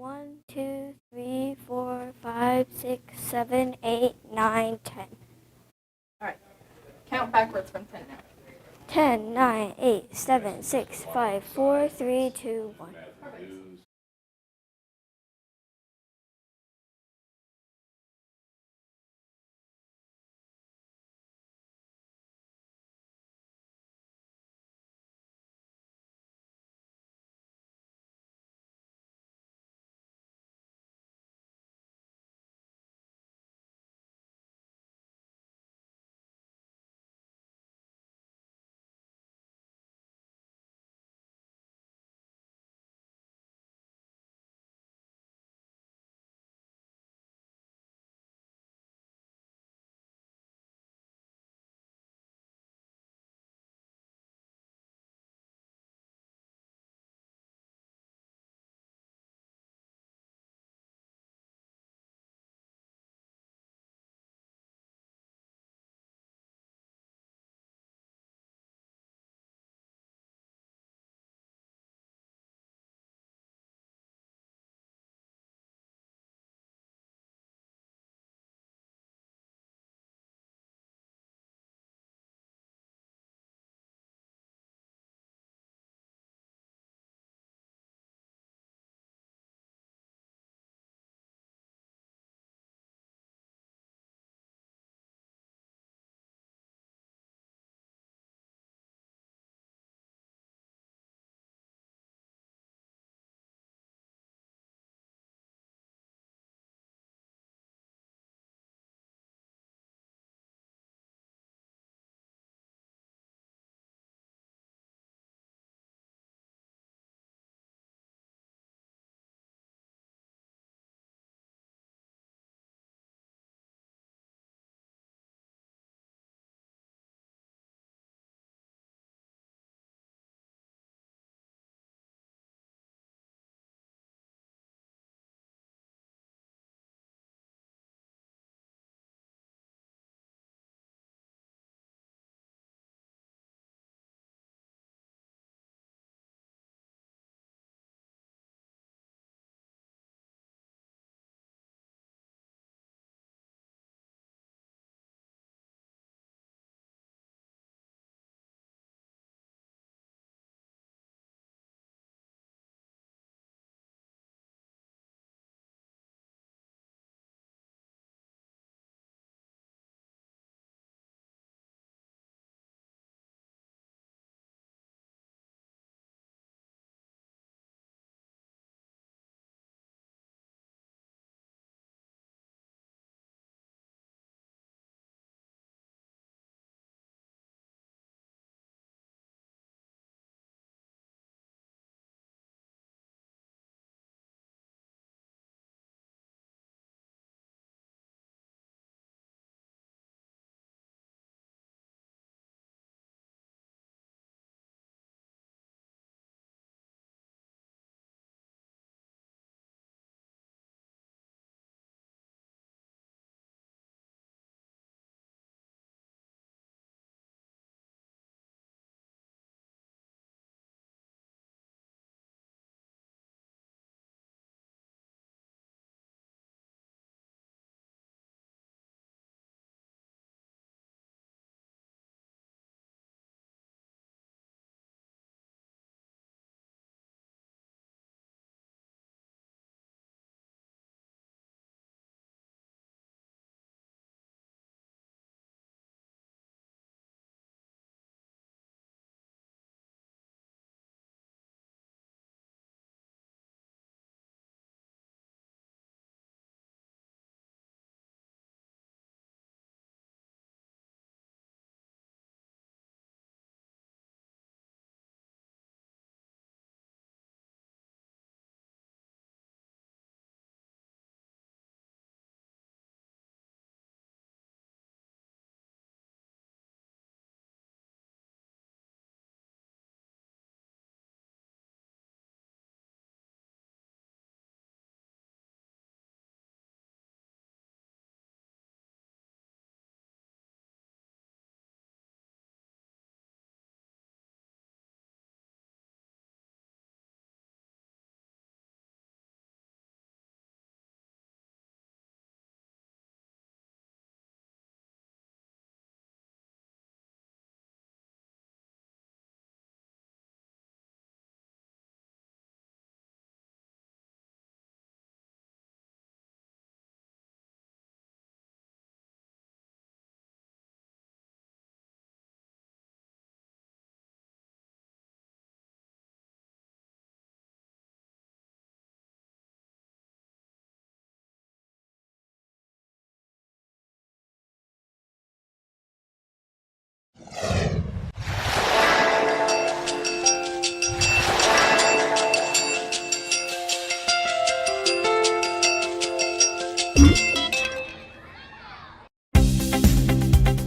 1, 2, 3, 4, 5, 6, 7, 8, 9, 10. All right. Count backwards from 10 now. 10, 9, 8, 7, 6, 5, 4, 3, 2, 1. Perfect.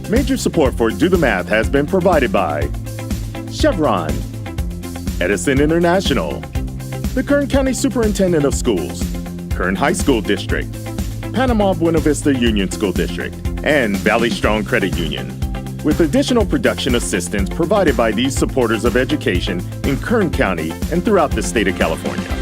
Major support for Do the Math has been provided by Chevron, Edison International, the Kern County Superintendent of Schools, Kern High School District, Panama Buena Vista Union School District, and Valley Strong Credit Union, with additional production assistance provided by these supporters of education in Kern County and throughout the state of California.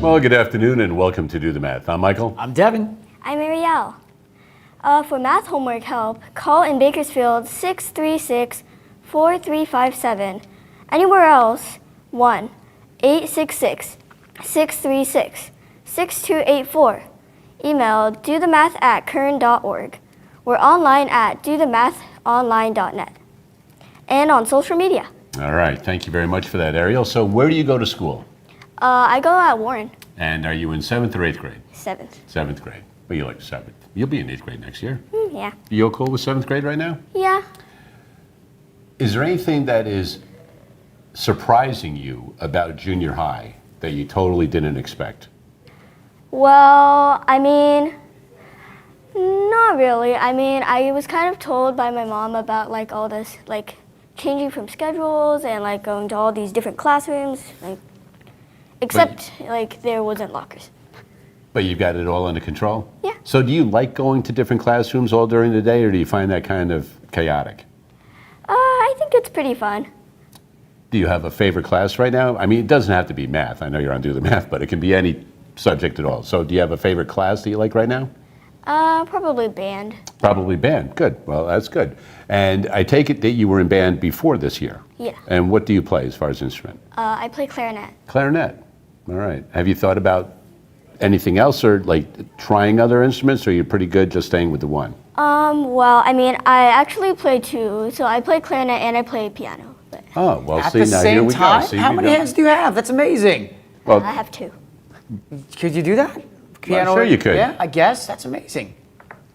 Well, good afternoon and welcome to Do the Math. I'm Michael. I'm Devin. I'm Ariel. For math homework help, call in Bakersfield 636-4357. Anywhere else, 1-866-636-6284. Email dothemath@kern.org. We're online at dothemathonline.net. And on social media. All right, thank you very much for that, Ariel. So where do you go to school? I go at Warren. And are you in 7th or 8th grade? 7th. 7th grade. Well, you like 7th. You'll be in 8th grade next year. Yeah. You cool with 7th grade right now? Yeah. Is there anything that is surprising you about junior high that you totally didn't expect? Well, I mean, not really. I mean, I was kind of told by my mom about like all this, like changing from schedules and like going to all these different classrooms, like, except like there wasn't lockers. But you've got it all under control? Yeah. So do you like going to different classrooms all during the day, or do you find that kind of chaotic? I think it's pretty fun. Do you have a favorite class right now? I mean, it doesn't have to be math. I know you're on Do the Math, but it can be any subject at all. So do you have a favorite class that you like right now? Probably band. Probably band. Good. Well, that's good. And I take it that you were in band before this year? Yeah. And what do you play as far as instrument? I play clarinet. Clarinet. All right. Have you thought about anything else, or like trying other instruments, or are you pretty good just staying with the one? Well, I mean, I actually play two. So I play clarinet and I play piano. But Oh, well, At see, the now here same we go. time? See, How we many go. hands do you have? That's amazing. Well, I have two. Could you do that? sure you could. Yeah, I guess. That's amazing.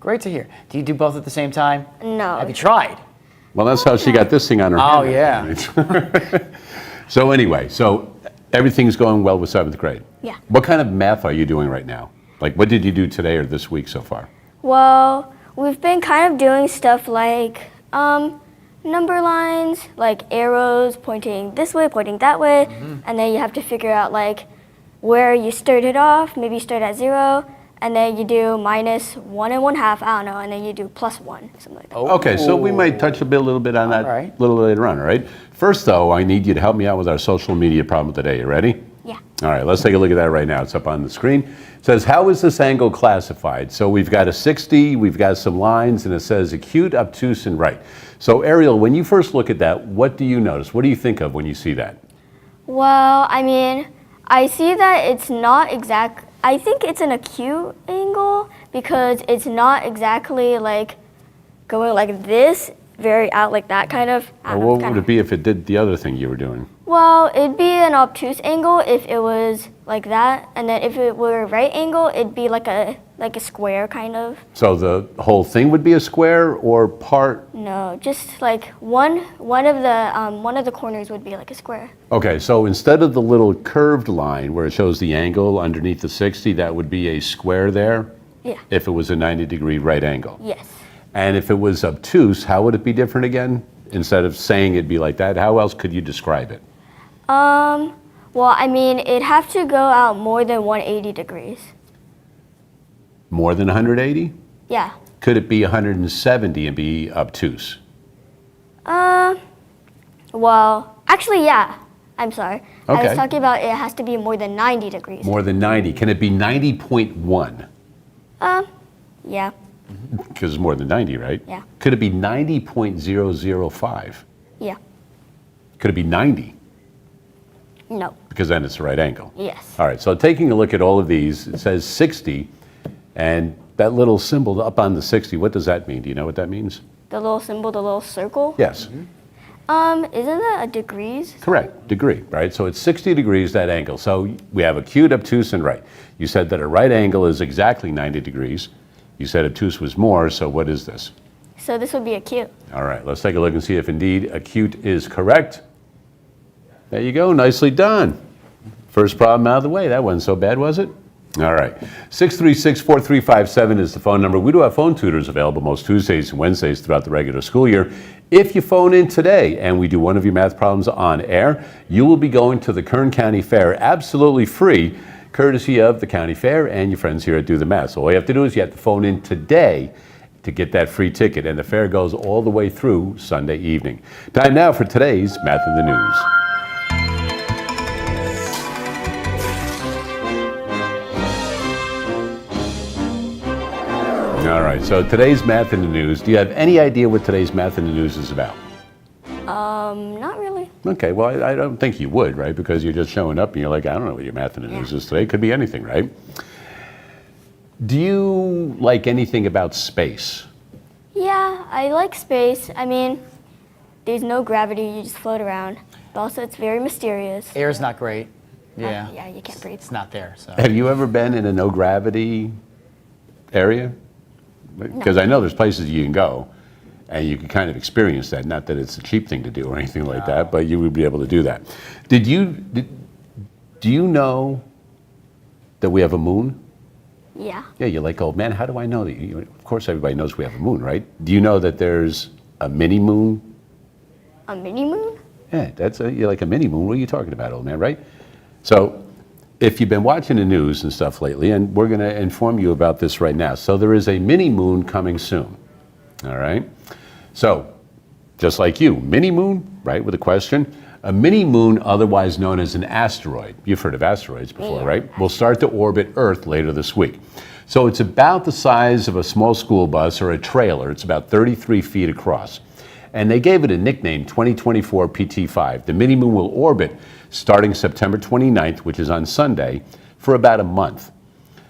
Great to hear. Do you do both at the same time? No. Have you tried? well, that's how she got this thing on her Oh, hand. yeah. So anyway, so everything's going well with 7th grade? Yeah. What kind of math are you doing right now? Like, what did you do today or this week so far? Well, we've been kind of doing stuff like number lines, like arrows pointing this way, pointing that way, and then you have to figure out like where you started off. Maybe you start at 0, and then you do minus 1 1/2. I don't know, and then you do plus 1, something like that. Okay, so we might touch a little bit on that All right. a little later on, all right? First, though, I need you to help me out with our social media problem today. You ready? Yeah. All right, let's take a look at that right now. It's up on the screen. It says, how is this angle classified? So we've got a 60, we've got some lines, and it says acute, obtuse, and right. So Ariel, when you first look at that, what do you notice? What do you think of when you see that? Well, I mean, I see that it's not exact. I think it's an acute angle because it's not exactly like going like this, very out like that kind of. I Or don't know, what it's would kinda- it be if it did the other thing you were doing? Well, it'd be an obtuse angle if it was like that, and then if it were a right angle, it'd be like a square kind of. So the whole thing would be a square or part? No, just like one of the corners would be like a square. Okay, so instead of the little curved line where it shows the angle underneath the 60, that would be a square there? Yeah. If it was a 90-degree right angle? Yes. And if it was obtuse, how would it be different again? Instead of saying it'd be like that, how else could you describe it? Well, I mean, it'd have to go out more than 180 degrees. More than 180? Yeah. Could it be 170 and be obtuse? Well, actually, yeah. I'm sorry. I Okay. was talking about it has to be more than 90 degrees. More than 90. Can it be 90.1? Yeah. Because it's more than 90, right? Yeah. Could it be 90.005? Yeah. Could it be 90? No. Because then it's the right angle. Yes. All right, so taking a look at all of these, it says 60, and that little symbol up on the 60, what does that mean? Do you know what that means? the little symbol, the little circle. Yes. Isn't that a degrees? Correct, degree, right? So it's 60 degrees, that angle. So we have acute, obtuse, and right. You said that a right angle is exactly 90 degrees. You said obtuse was more, so what is this? So this would be acute. All right, let's take a look and see if indeed acute is correct. There you go, nicely done. First problem out of the way. That wasn't so bad, was it? All right, 636-4357 is the phone number. We do have phone tutors available most Tuesdays and Wednesdays throughout the regular school year. If you phone in today and we do one of your math problems on air, you will be going to the Kern County Fair absolutely free, courtesy of the County Fair and your friends here at Do the Math. So all you have to do is you have to phone in today to get that free ticket, and the fair goes all the way through Sunday evening. Time now for today's Math in the News. All right, so today's Math in the News. Do you have any idea what today's Math in the News is about? Not really. Okay, well, I don't think you would, right? Because you're just showing up and you're like, I don't know what your Math in the News is today. It could be anything, right? Do you like anything about space? Yeah, I like space. I mean, there's no gravity, you just float around. But also, it's very mysterious. Air's not great. Yeah. Yeah, you can't breathe. It's not there, so. Have you ever been in a no gravity area? Because I know there's places you can go and you can kind of experience that. Not that it's a cheap thing to do or anything like that, but you would be able to do that. Do you know that we have a moon? Yeah. Yeah, you're like, oh man, how do I know that? Of course, everybody knows we have a moon, right? Do you know that there's a mini moon? A mini moon? Yeah, you're like a mini moon. What are you talking about, old man, right? So, if you've been watching the news and stuff lately, and we're going to inform you about this right now. So there is a mini moon coming soon, all right? So, just like you, mini moon, right, with a question. A mini moon, otherwise known as an asteroid, you've heard of asteroids before, right? Will start to orbit Earth later this week. So it's about the size of a small school bus or a trailer. It's about 33 feet across. And they gave it a nickname, 2024 PT5. The mini moon will orbit starting September 29th, which is on Sunday, for about a month.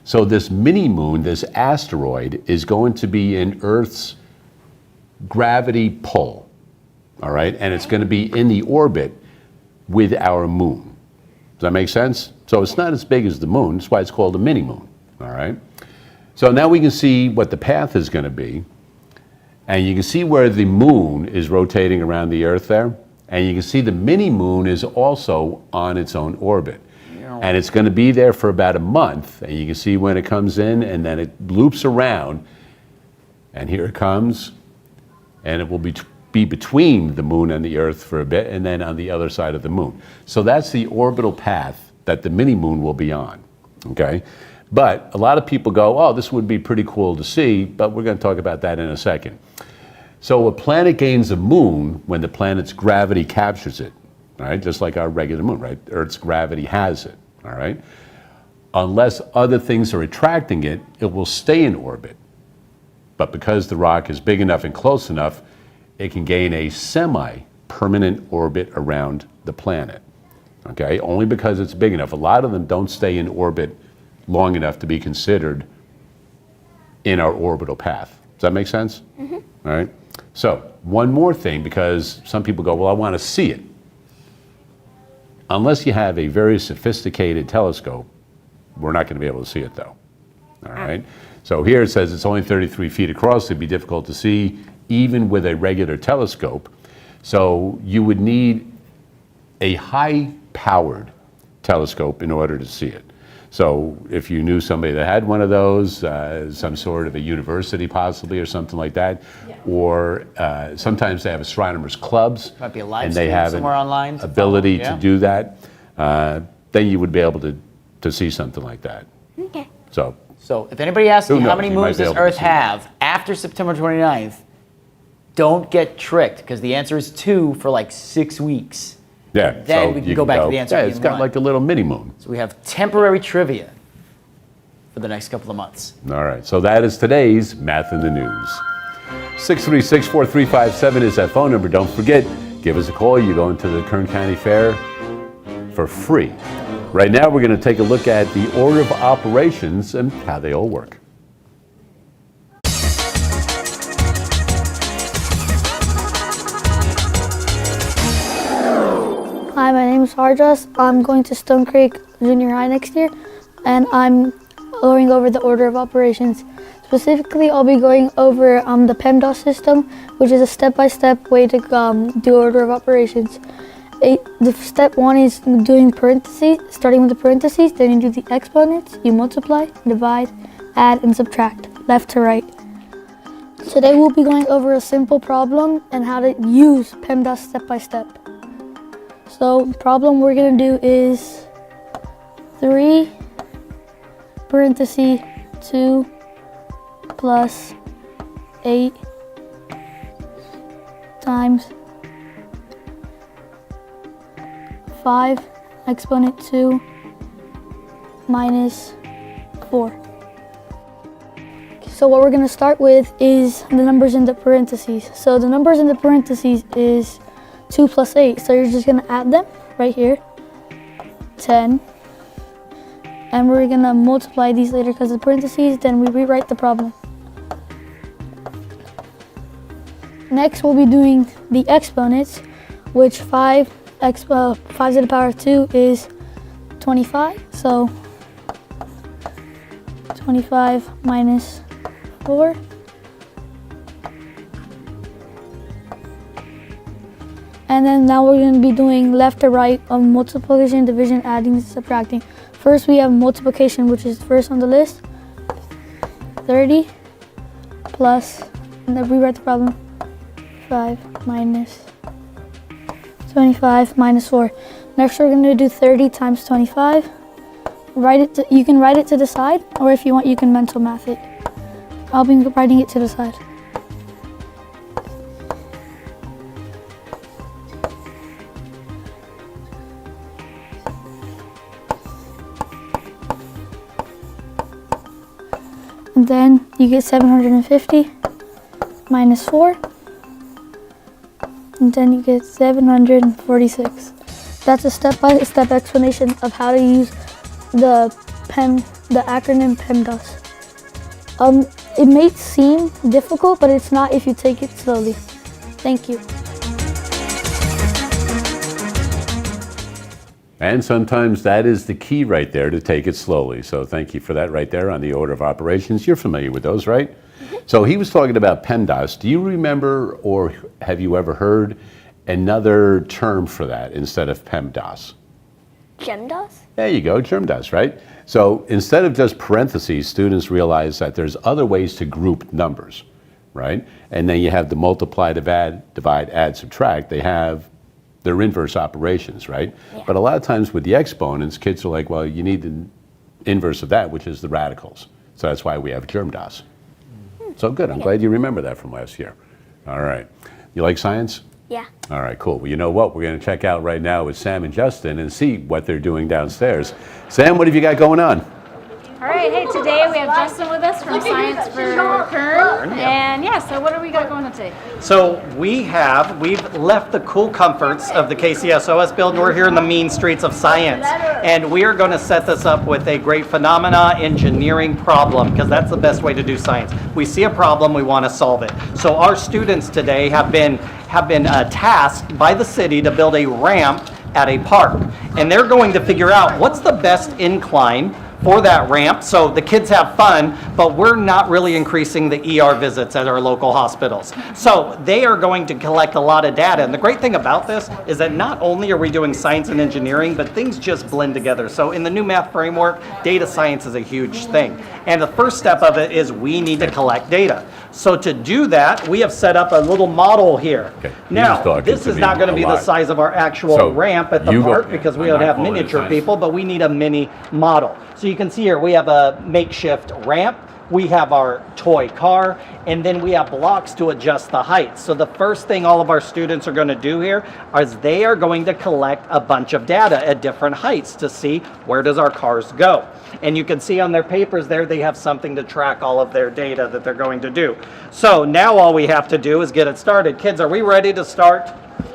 So this mini moon, this asteroid, is going to be in Earth's gravity pull, all right? And it's going to be in the orbit with our moon. Does that make sense? So it's not as big as the moon. That's why it's called a mini moon, all right? So now we can see what the path is going to be. And you can see where the moon is rotating around the Earth there. And you can see the mini moon is also on its own orbit. And it's going to be there for about a month. And you can see when it comes in, and then it loops around. And here it comes. And it will be between the moon and the Earth for a bit, and then on the other side of the moon. So that's the orbital path that the mini moon will be on, okay? But a lot of people go, oh, this would be pretty cool to see, but we're going to talk about that in a second. So a planet gains a moon when the planet's gravity captures it, all right? Just like our regular moon, right? Earth's gravity has it, all right? Unless other things are attracting it, it will stay in orbit. But because the rock is big enough and close enough, it can gain a semi-permanent orbit around the planet, okay? Only because it's big enough. A lot of them don't stay in orbit long enough to be considered in our orbital path. Does that make sense? Mm-hmm. All right. So one more thing, because some people go, well, I want to see it. Unless you have a very sophisticated telescope, we're not going to be able to see it though. All right. So here it says it's only 33 feet across. It'd be difficult to see even with a regular telescope. So you would need a high-powered telescope in order to see it. So if you knew somebody that had one of those, some sort of a university possibly or something like that, or sometimes they have astronomers clubs, Might be a live and they stream have somewhere an online to ability follow, to do that, then you would be able to see something like that. Okay. So if anybody asks Who you how knows? many You might moons be does able to Earth see. have after September 29th, don't get tricked, because the answer is 2 for like 6 weeks. Yeah. Then so we can you go back to the answer Yeah, being it's got 1. like a little mini moon. So we have temporary trivia for the next couple of months. All right, so that is today's Math in the News. 636-4357 is that phone number. Don't forget, give us a call. You go into the Kern County Fair for free. Right now, we're going to take a look at the order of operations and how they all work. Hi, my name is Harjas. I'm going to Stone Creek Junior High next year, and I'm going over the order of operations. Specifically, I'll be going over the PEMDAS system, which is a step-by-step way to do order of operations. The step 1 is doing parentheses, starting with the parentheses, then you do the exponents, you multiply, divide, add, and subtract, left to right. Today we'll be going over a simple problem and how to use PEMDAS step by step. So the problem we're going to do is 3 parentheses 2 plus 8 times 5 exponent 2 minus 4. So what we're going to start with is the numbers in the parentheses. So the numbers in the parentheses is 2 plus 8. So you're just going to add them right here. 10. And we're going to multiply these later because of the parentheses. Then we rewrite the problem. Next we'll be doing the exponents, which 5 to the power of 2 is 25. So 25 minus 4. And then now we're going to be doing left to right of multiplication, division, adding, subtracting. First we have multiplication, which is first on the list. 30 plus, and then rewrite the problem, 5 minus 25 minus 4. Next we're going to do 30 times 25. You can write it to the side, or if you want you can mental math it. I'll be writing it to the side. And then you get 750 minus 4. And then you get 746. That's a step-by-step explanation of how to use the acronym PEMDAS. It may seem difficult, but it's not if you take it slowly. Thank you. And sometimes that is the key right there, to take it slowly. So thank you for that right there on the order of operations. You're familiar with those, right? So he was talking about PEMDAS. Do you remember, or have you ever heard another term for that instead of PEMDAS? GEMDAS? There you go, GEMDAS, right? So instead of just parentheses, students realize that there's other ways to group numbers, right? And then you have the multiply, divide, add, subtract. They have their inverse operations, right? Yeah. But a lot of times with the exponents, kids are like, well, you need the inverse of that, which is the radicals. So that's why we have GEMDAS. So good, I'm glad you remember that from last year. All right. You like science? Yeah. All right, cool. Well, you know what? We're going to check out right now with Sam and Justin and see what they're doing downstairs. Sam, what have you got going on? All right, hey, today we have Justin with us from Science for Kern. And yeah, so what do we got going on today? So we've left the cool comforts of the KCSOS building. We're here in the mean streets of science. And we are going to set this up with a great phenomena engineering problem, because that's the best way to do science. We see a problem, we want to solve it. So our students today have been tasked by the city to build a ramp at a park. And they're going to figure out what's the best incline for that ramp, so the kids have fun, but we're not really increasing the ER visits at our local hospitals. So they are going to collect a lot of data, and the great thing about this is that not only are we doing science and engineering, but things just blend together. So in the new math framework, data science is a huge thing. And the first step of it is we need to collect data. So to do that, we have set up a little model here. Okay. Now, this is not going to be the size of our actual ramp at the park, because we don't have miniature people, but we need a mini model. So you can see here, we have a makeshift ramp, we have our toy car, and then we have blocks to adjust the height. So the first thing all of our students are going to do here is they are going to collect a bunch of data at different heights to see where does our cars go. And you can see on their papers there, they have something to track all of their data that they're going to do. So now all we have to do is get it started. Kids, are we ready to start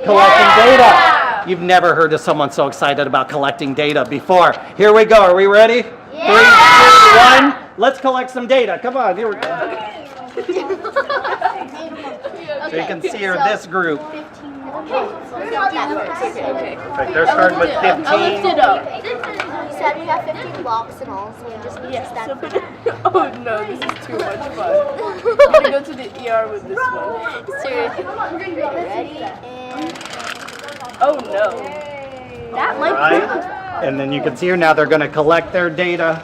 collecting data? You've never heard of someone so excited about collecting data before. Here we go. Are we ready? 3, 2, 1. Let's collect some data. Come on. Here we go. So you can see here this group. Perfect. They're starting with 15. You said we have 50 blocks and all, so we just need to stack them. Oh no, this is too much fun. I'm gonna go to the ER with this one. Seriously. Ready? And Oh no. that might Right? And then you can see here now they're going to collect their data.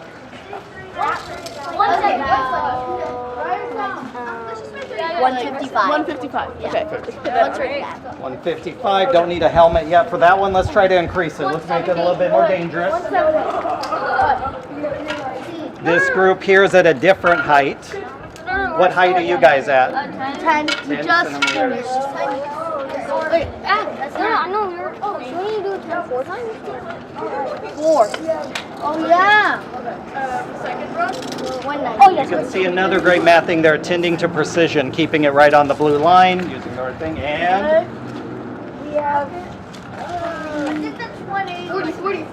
155. 155. Okay. Let's rate that. 155. Don't need a helmet yet for that one. Let's try to increase it. Let's make it a little bit more dangerous. This group here is at a different height. What height are you guys at? 10. 10 Just centimeters. finished. Wait, no, you're. Oh, so when you do it 10 4 times? 4. Oh, yeah. Second run. 190. Oh, yes. You can see another great math thing. They're tending to precision, keeping it right on the blue line, using our thing, and We have. I think that's 180. 40.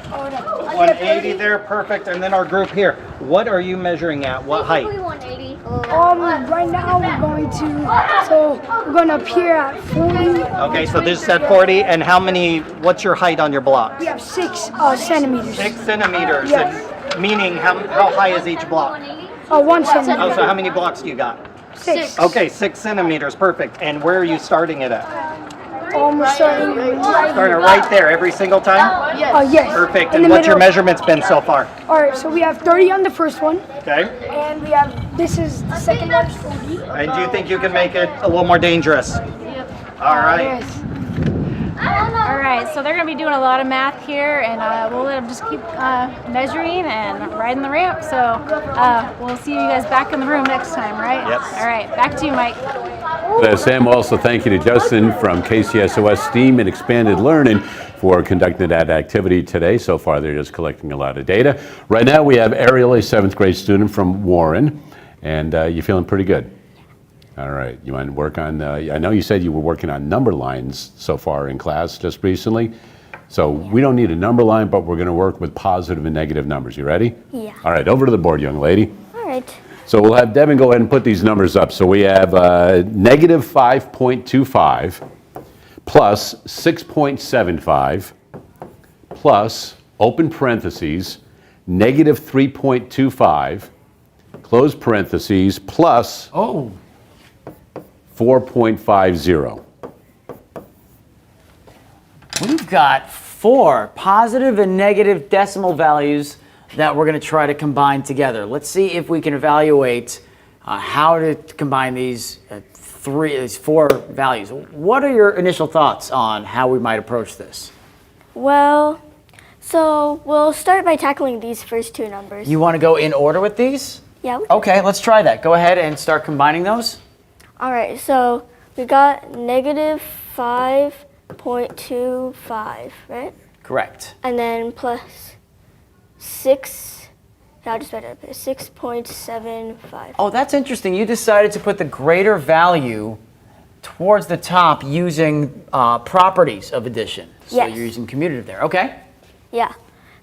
180 there, perfect. And then our group here. What are you measuring at? What height? 180. Right now we're going up here at 40. Okay, so this is at 40. And how many, what's your height on your block? We have 6 centimeters. 6 centimeters. Yes. And meaning how high is each block? 1 centimeter. Oh, so how many blocks do you got? 6. Okay, 6 centimeters, perfect. And where are you starting it at? We're starting right Starting it right there every single time? yes. Perfect. In And the what's your middle. measurements been so far? All right, so we have 30 on the first one, Okay. and we have, this is the second one, 40. And do you think you can make it a little more dangerous? Yep. All right. Yes. All right, so they're going to be doing a lot of math here, and we'll let them just keep measuring and riding the ramp. So we'll see you guys back in the room next time, right? Yes. All right, back to you, Mike. Sam, also thank you to Justin from KCSOS STEAM and Expanded Learning for conducting that activity today. So far, they're just collecting a lot of data. Right now, we have Ariel, a 7th grade student from Warren, and you feeling pretty good? All right. You want to work on, I know you said you were working on number lines so far in class just recently. So we don't need a number line, but we're going to work with positive and negative numbers. You ready? Yeah. All right. Over to the board, young lady. All right. So we'll have Devin go ahead and put these numbers up. So we have negative 5.25 plus 6.75 plus, open parentheses, negative 3.25, close parentheses, plus 4.50. We've got 4 positive and negative decimal values that we're going to try to combine together. Let's see if we can evaluate how to combine these 4 values. What are your initial thoughts on how we might approach this? Well, so we'll start by tackling these first 2 numbers. You want to go in order with these? Yeah. Okay, let's try that. Go ahead and start combining those. All right. So we got negative 5.25, right? Correct. And then plus 6. I'll just write it up here. 6.75. Oh, that's interesting. You decided to put the greater value towards the top using properties of addition. So Yes. you're using commutative there. Okay. Yeah.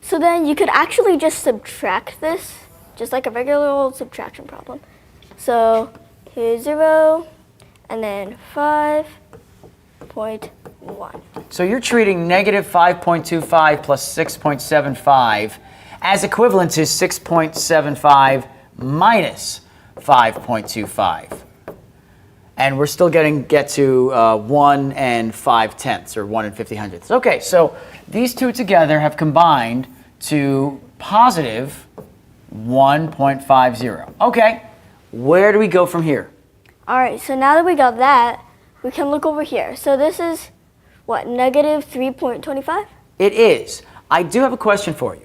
So then you could actually just subtract this, just like a regular old subtraction problem. So here's 0, and then 5.1. So you're treating negative 5.25 plus 6.75 as equivalent to 6.75 minus 5.25. And we're still get to 1 and 5/10 or 1 and 50/100. Okay, so these two together have combined to positive 1.50. Okay, where do we go from here? All right, so now that we got that, we can look over here. So this is, what, negative 3.25? It is. I do have a question for you.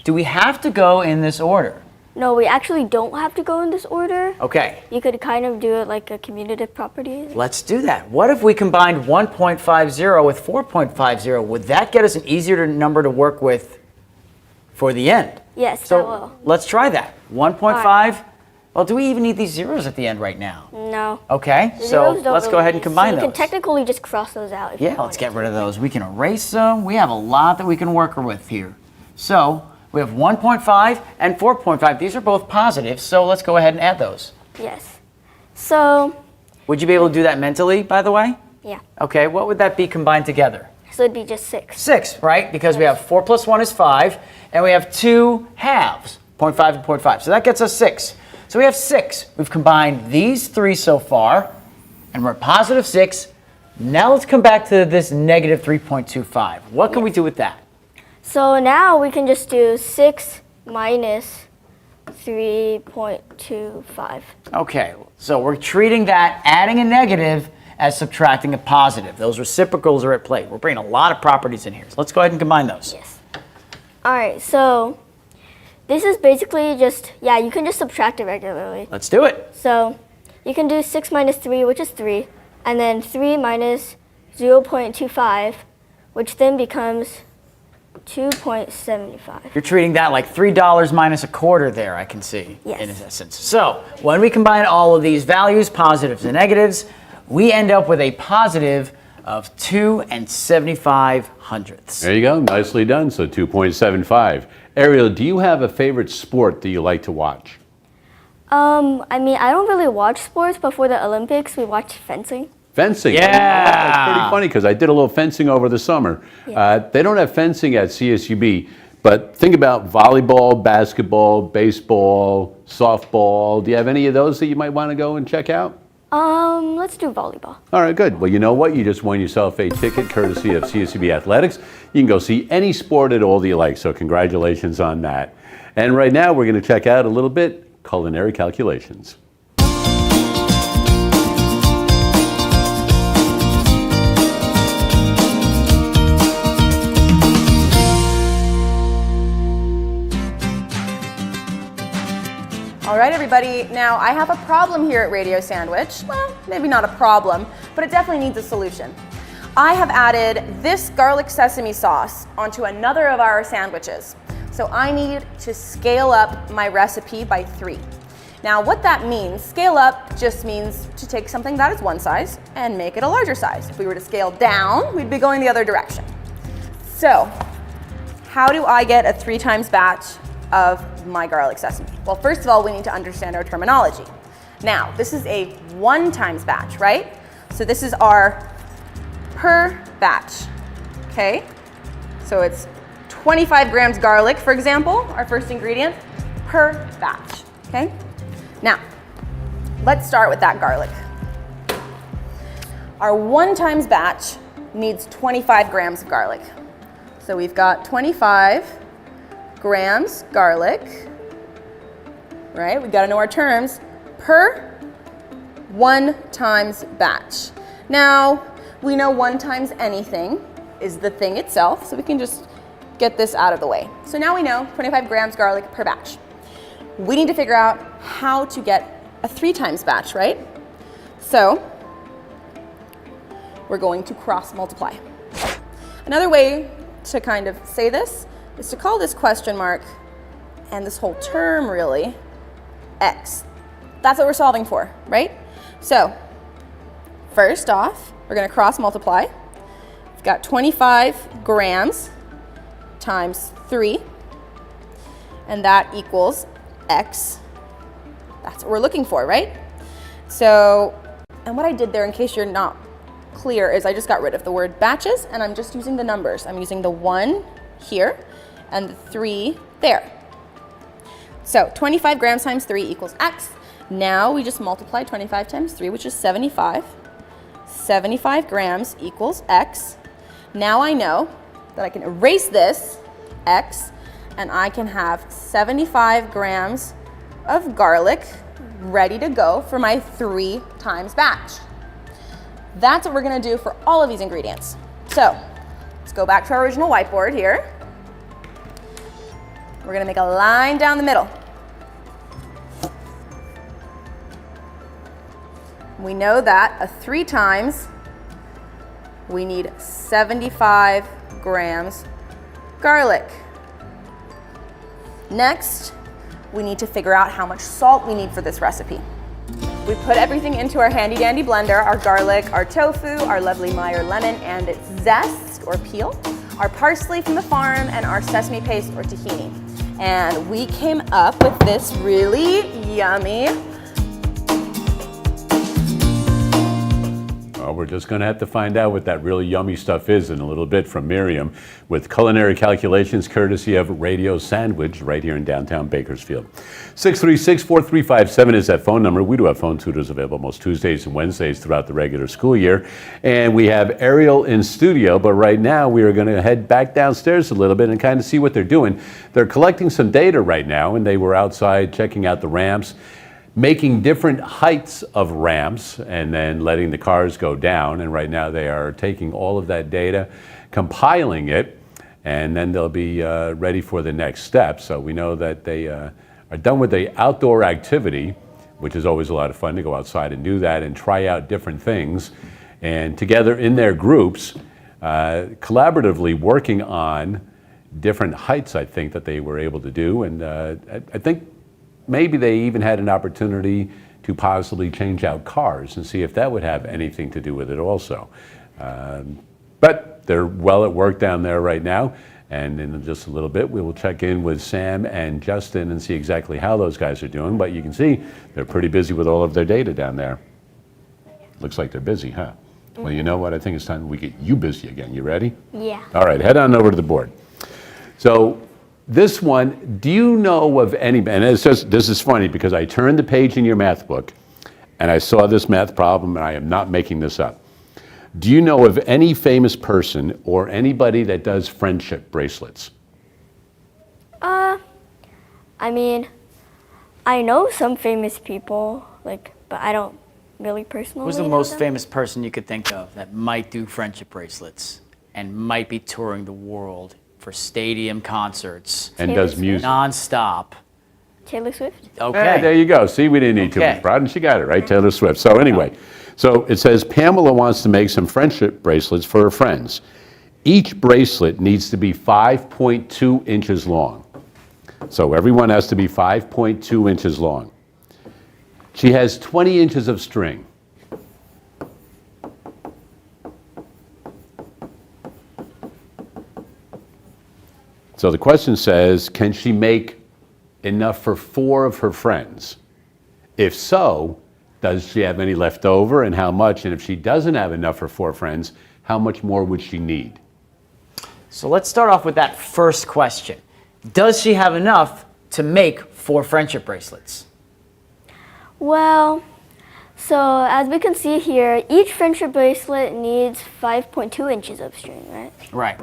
Do we have to go in this order? No, we actually don't have to go in this order. Okay, You could kind of do it like a commutative property. let's do that. What if we combined 1.50 with 4.50? Would that get us an easier number to work with for the end? Yes, that So will. let's try that. 1.5. Well, do we even need these zeros at the end right now? No. Okay, The so zeros don't let's go really ahead and need- combine so you those. can technically just cross those out. If you Yeah, let's wanted. get rid of those. We can erase them. We have a lot that we can work with here. So we have 1.5 and 4.5. These are both positive, so let's go ahead and add those. Yes. So Would you be able to do that mentally, by the way? Yeah. Okay, what would that be combined together? So it'd be just 6. 6, right? Because we have 4 plus 1 is 5, and we have 2 halves, 0.5 and 0.5. So that gets us 6. So we have 6. We've combined these 3 so far, and we're at positive 6. Now let's come back to this negative 3.25. What can we do with that? So now we can just do 6 minus 3.25. Okay, so we're treating that adding a negative as subtracting a positive. Those reciprocals are at play. We're bringing a lot of properties in here. So let's go ahead and combine those. Yes. All right, so this is basically just, yeah, you can just subtract it regularly. Let's do it. So you can do 6 minus 3, which is 3, and then 3 minus 0.25, which then becomes 2.75. You're treating that like $3 minus a quarter there, I can see, Yes. in essence. So when we combine all of these values, positives and negatives, we end up with a positive of 2 75/100. There you go. Nicely done. So 2.75. Ariel, do you have a favorite sport that you like to watch? I mean, I don't really watch sports, but for the Olympics, we watch fencing. Fencing. Yeah. It's pretty funny because I did a little fencing over the summer. Yeah. They don't have fencing at CSUB, but think about volleyball, basketball, baseball, softball. Do you have any of those that you might want to go and check out? Let's do volleyball. All right, good. Well, you know what? You just won yourself a ticket courtesy of CSUB Athletics. You can go see any sport at all that you like, so congratulations on that. And right now, we're going to check out a little bit culinary calculations. All right, everybody. Now, I have a problem here at Radio Sandwich. Well, maybe not a problem, but it definitely needs a solution. I have added this garlic sesame sauce onto another of our sandwiches. So I need to scale up my recipe by 3. Now, what that means, scale up just means to take something that is one size and make it a larger size. If we were to scale down, we'd be going the other direction. So, how do I get a 3 times batch of my garlic sesame? Well, first of all, we need to understand our terminology. Now, this is a 1 times batch, right? So this is our per batch, okay? So it's 25 grams garlic, for example, our first ingredient, per batch, okay? Now, let's start with that garlic. Our 1 times batch needs 25 grams of garlic. So we've got 25 grams garlic, right? We've got to know our terms, per 1 times batch. Now, we know 1 times anything is the thing itself, so we can just get this out of the way. So now we know 25 grams garlic per batch. We need to figure out how to get a 3 times batch, right? So we're going to cross multiply. Another way to kind of say this is to call this question mark and this whole term really x. That's what we're solving for, right? So first off, we're going to cross multiply. We've got 25 grams times 3, and that equals x. That's what we're looking for, right? So, and what I did there, in case you're not clear, is I just got rid of the word batches, and I'm just using the numbers. I'm using the 1 here and the 3 there. So 25 grams times 3 equals x. Now we just multiply 25 times 3, which is 75. 75 grams equals x. Now I know that I can erase this x, and I can have 75 grams of garlic ready to go for my 3 times batch. That's what we're going to do for all of these ingredients. So let's go back to our original whiteboard here. We're going to make a line down the middle. We know that a 3 times, we need 75 grams garlic. Next, we need to figure out how much salt we need for this recipe. We put everything into our handy dandy blender, our garlic, our tofu, our lovely Meyer lemon and its zest or peel, our parsley from the farm, and our sesame paste or tahini. And we came up with this really yummy we're just going to have to find out what that really yummy stuff is in a little bit from Miriam with culinary calculations courtesy of Radio Sandwich right here in downtown Bakersfield. 636-4357 is that phone number. We do have phone tutors available most Tuesdays and Wednesdays throughout the regular school year. And we have Ariel in studio, but right now we are going to head back downstairs a little bit and kind of see what they're doing. They're collecting some data right now, and they were outside checking out the ramps, making different heights of ramps and then letting the cars go down. And right now they are taking all of that data, compiling it, and then they'll be ready for the next step. So we know that they are done with the outdoor activity, which is always a lot of fun to go outside and do that and try out different things. And together in their groups, collaboratively working on different heights, I think, that they were able to do. And I think maybe they even had an opportunity to possibly change out cars and see if that would have anything to do with it also. But they're well at work down there right now. And in just a little bit, we will check in with Sam and Justin and see exactly how those guys are doing. But you can see they're pretty busy with all of their data down there. Looks like they're busy, huh? Well, you know what? I think it's time we get you busy again. You ready? Yeah. All right, head on over to the board. So this one, do you know of any, and it's just, this is funny because I turned the page in your math book and I saw this math problem, and I am not making this up. Do you know of any famous person or anybody that does friendship bracelets? I mean, I know some famous people, like, but I don't really personally Who's the know most them. famous person you could think of that might do friendship bracelets and might be touring the world for stadium concerts And Taylor does music? non-stop? Taylor Swift? Okay. Yeah, there you go. See, we didn't need too Okay. much prod, and she got it, right? Taylor Swift. So anyway, so it says Pamela wants to make some friendship bracelets for her friends. Each bracelet needs to be 5.2 inches long. So everyone has to be 5.2 inches long. She has 20 inches of string. So the question says, can she make enough for 4 of her friends? If so, does she have any left over and how much? And if she doesn't have enough for 4 friends, how much more would she need? So let's start off with that first question. Does she have enough to make 4 friendship bracelets? Well, so as we can see here, each friendship bracelet needs 5.2 inches of string, right? Right.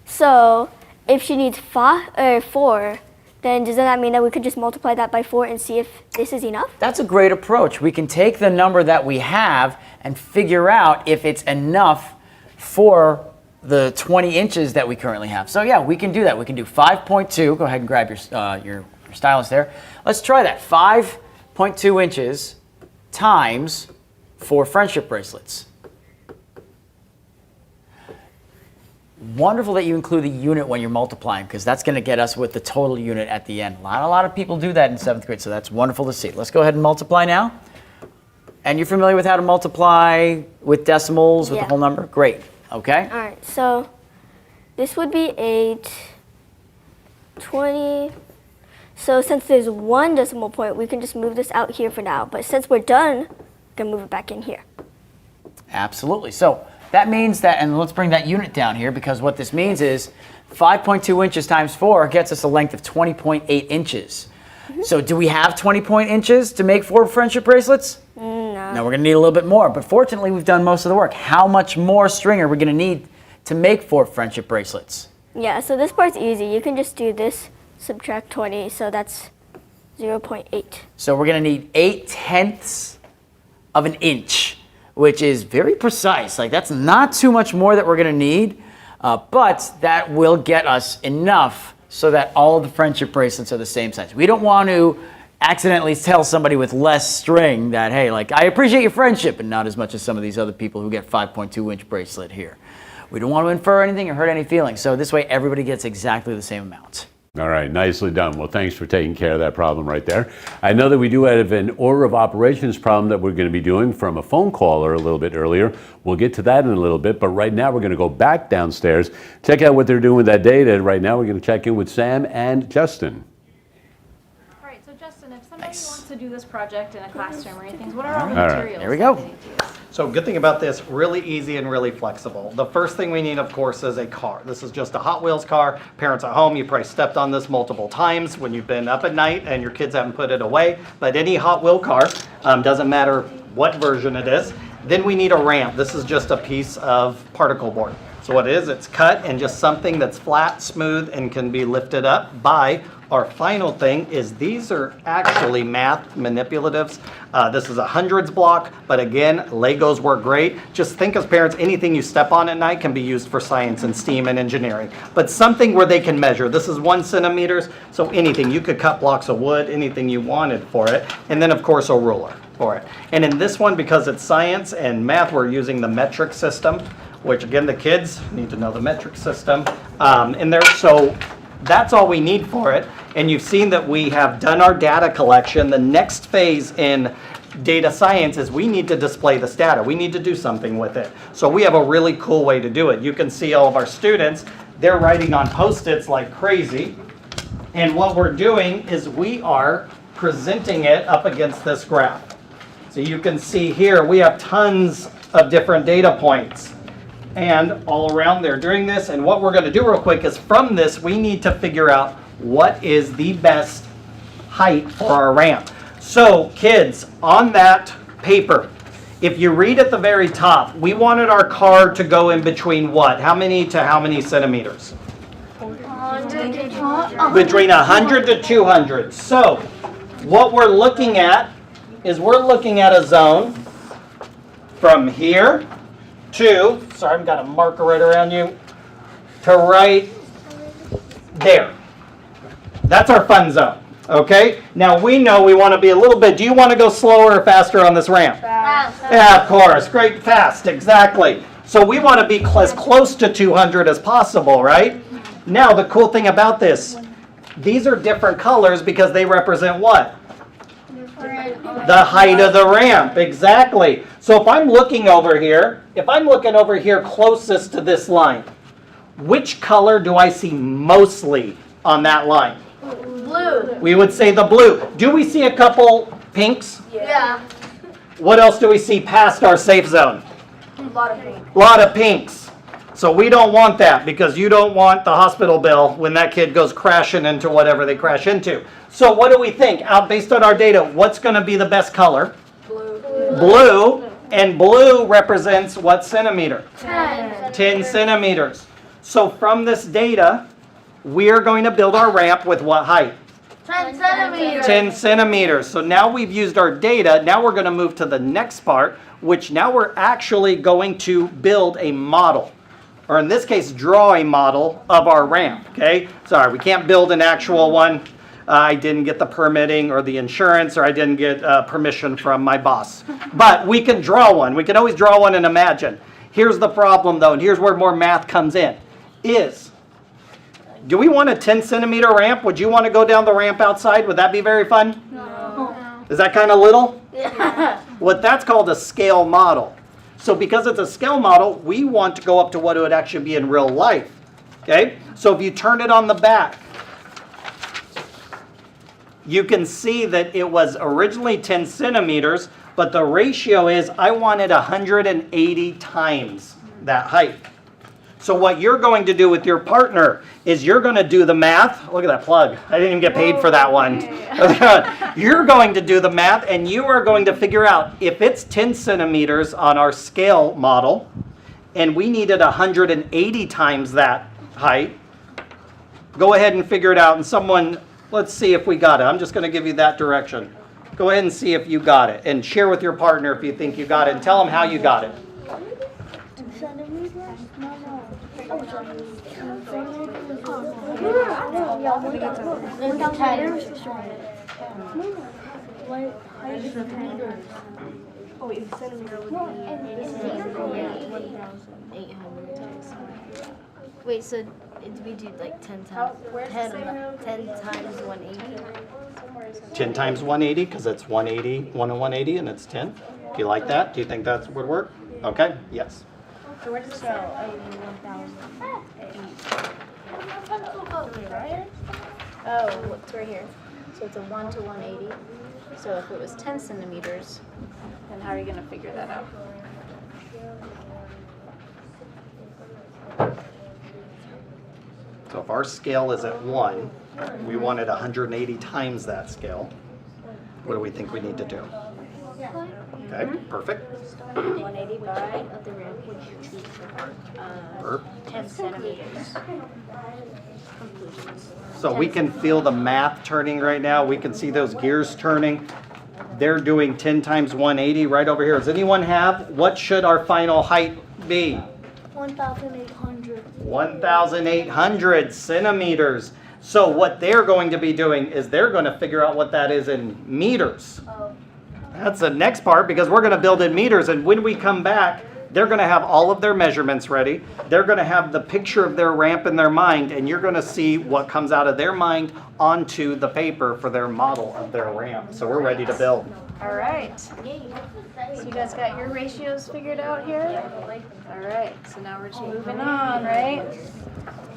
So if she needs 4, then doesn't that mean that we could just multiply that by 4 and see if this is enough? That's a great approach. We can take the number that we have and figure out if it's enough for the 20 inches that we currently have. So yeah, we can do that. We can do 5.2. Go ahead and grab your stylus there. Let's try that. 5.2 inches times 4 friendship bracelets. Wonderful that you include the unit when you're multiplying, because that's going to get us with the total unit at the end. A lot of people do that in 7th grade, so that's wonderful to see. Let's go ahead and multiply now. And you're familiar with how to multiply with decimals, with the Yeah. whole number? Great. Okay. All right, so this would be 8, 20. So since there's 1 decimal point, we can just move this out here for now. But since we're done, we can move it back in here. Absolutely. So that means that, and let's bring that unit down here, because what this means is 5.2 inches times 4 gets us a length of 20.8 inches. So do we have 20 inches to make 4 friendship bracelets? No. No, we're going to need a little bit more, but fortunately we've done most of the work. How much more string are we going to need to make 4 friendship bracelets? Yeah, so this part's easy. You can just do this, subtract 20, so that's 0.8. So we're going to need 8/10 of an inch, which is very precise. Like, that's not too much more that we're going to need, but that will get us enough so that all of the friendship bracelets are the same size. We don't want to accidentally tell somebody with less string that, hey, like, I appreciate your friendship, and not as much as some of these other people who get 5.2 inch bracelet here. We don't want to infer anything or hurt any feelings. So this way everybody gets exactly the same amount. All right, nicely done. Well, thanks for taking care of that problem right there. I know that we do have an order of operations problem that we're going to be doing from a phone caller a little bit earlier. We'll get to that in a little bit, but right now we're going to go back downstairs, check out what they're doing with that data. Right now we're going to check in with Sam and Justin. All right, so Justin, if somebody wants to do this project in a classroom or anything, what are all the All right. materials? Here we go. that they need to use? So good thing about this, really easy and really flexible. The first thing we need, of course, is a car. This is just a Hot Wheels car. Parents at home, you probably stepped on this multiple times when you've been up at night and your kids haven't put it away. But any Hot Wheel car, doesn't matter what version it is. Then we need a ramp. This is just a piece of particle board. So what it is, it's cut and just something that's flat, smooth, and can be lifted up by. Our final thing is these are actually math manipulatives. This is a hundreds block, but again, Legos work great. Just think as parents, anything you step on at night can be used for science and STEAM and engineering. But something where they can measure. This is 1 centimeters, so anything. You could cut blocks of wood, anything you wanted for it. And then of course a ruler for it. And in this one, because it's science and math, we're using the metric system, which again, the kids need to know the metric system. So that's all we need for it. And you've seen that we have done our data collection. The next phase in data science is we need to display this data. We need to do something with it. So we have a really cool way to do it. You can see all of our students, they're writing on Post-its like crazy. And what we're doing is we are presenting it up against this graph. So you can see here, we have tons of different data points. And all around there doing this. And what we're going to do real quick is from this, we need to figure out what is the best height for our ramp. So kids, on that paper, if you read at the very top, we wanted our car to go in between what? How many to how many centimeters? 100. Between 100 to 200. So what we're looking at is we're looking at a zone from here to, sorry, I've got a marker right around you, to right there. That's our fun zone, okay? Now we know we want to be a little bit, do you want to go slower or faster on this ramp? Fast. Yeah, of course, great, fast, exactly. So we want to be as close to 200 as possible, right? Now the cool thing about this, these are different colors because they represent what? The height of the ramp, exactly. So if I'm looking over here, closest to this line, which color do I see mostly on that line? Blue. We would say the blue. Do we see a couple pinks? Yeah. What else do we see past our safe zone? A lot of pink. A lot of pinks. So we don't want that because you don't want the hospital bill when that kid goes crashing into whatever they crash into. So what do we think? Based on our data, what's going to be the best color? Blue. Blue. And blue represents what centimeter? 10 centimeters. So from this data, we're going to build our ramp with what height? 10 centimeters. 10 centimeters. So now we've used our data. Now we're going to move to the next part, which now we're actually going to build a model. Or in this case, draw a model of our ramp, okay? Sorry, we can't build an actual one. I didn't get the permitting or the insurance, or I didn't get permission from my boss. But we can draw one. We can always draw one and imagine. Here's the problem, though, and here's where more math comes in, is, do we want a 10 centimeter ramp? Would you want to go down the ramp outside? Would that be very fun? No. Is that kind of little? Yeah. What that's called a scale model. So because it's a scale model, we want to go up to what it would actually be in real life. Okay? So if you turn it on the back, you can see that it was originally 10 centimeters, but the ratio is I wanted 180 times that height. So what you're going to do with your partner is you're going to do the math. Look at that plug. I didn't even get paid for that one. You're going to do the math, and you are going to figure out if it's 10 centimeters on our scale model, and we needed 180 times that height, go ahead and figure it out. And someone, let's see if we got it. I'm just going to give you that direction. Go ahead and see if you got it, and share with your partner if you think you got it, and tell them how you got it. Wait, so did we do like 10 times 180? 10 times 180, because it's 180, 1 and 180, and it's 10. Do you like that? Do you think that would work? Okay, yes. So where does it show 81,000? Oh, it's right here. So it's a 1 to 180. So if it was 10 centimeters, then how are you going to figure that out? So if our scale is at 1, we wanted 180 times that scale. What do we think we need to do? Okay, perfect. 180 by the ramp, which is 10 centimeters. Conclusions. So we can feel the math turning right now. We can see those gears turning. They're doing 10 times 180 right over here. Does anyone have, what should our final height be? 1,800. 1,800 centimeters. So what they're going to be doing is they're going to figure out what that is in meters. That's the next part, because we're going to build in meters, and when we come back, they're going to have all of their measurements ready. They're going to have the picture of their ramp in their mind, and you're going to see what comes out of their mind onto the paper for their model of their ramp. So we're ready to build. All right. So you guys got your ratios figured out here? All right. So now we're just moving on, right?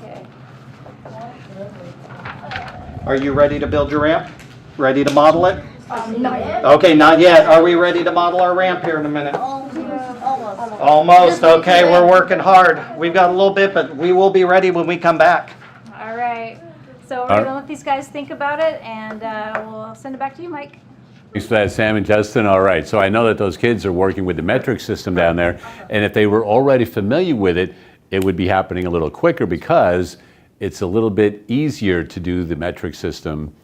Okay. Are you ready to build your ramp? Ready to model it? Not yet. Okay, not yet. Are we ready to model our ramp here in a minute? Almost. Okay, we're working hard. We've got a little bit, but we will be ready when we come back. All right. So we're going to let these guys think about it, and we'll send it back to you, Mike. Thanks for that, Sam and Justin. All right, so I know that those kids are working with the metric system down there, and if they were already familiar with it, it would be happening a little quicker because it's a little bit easier to do the metric system.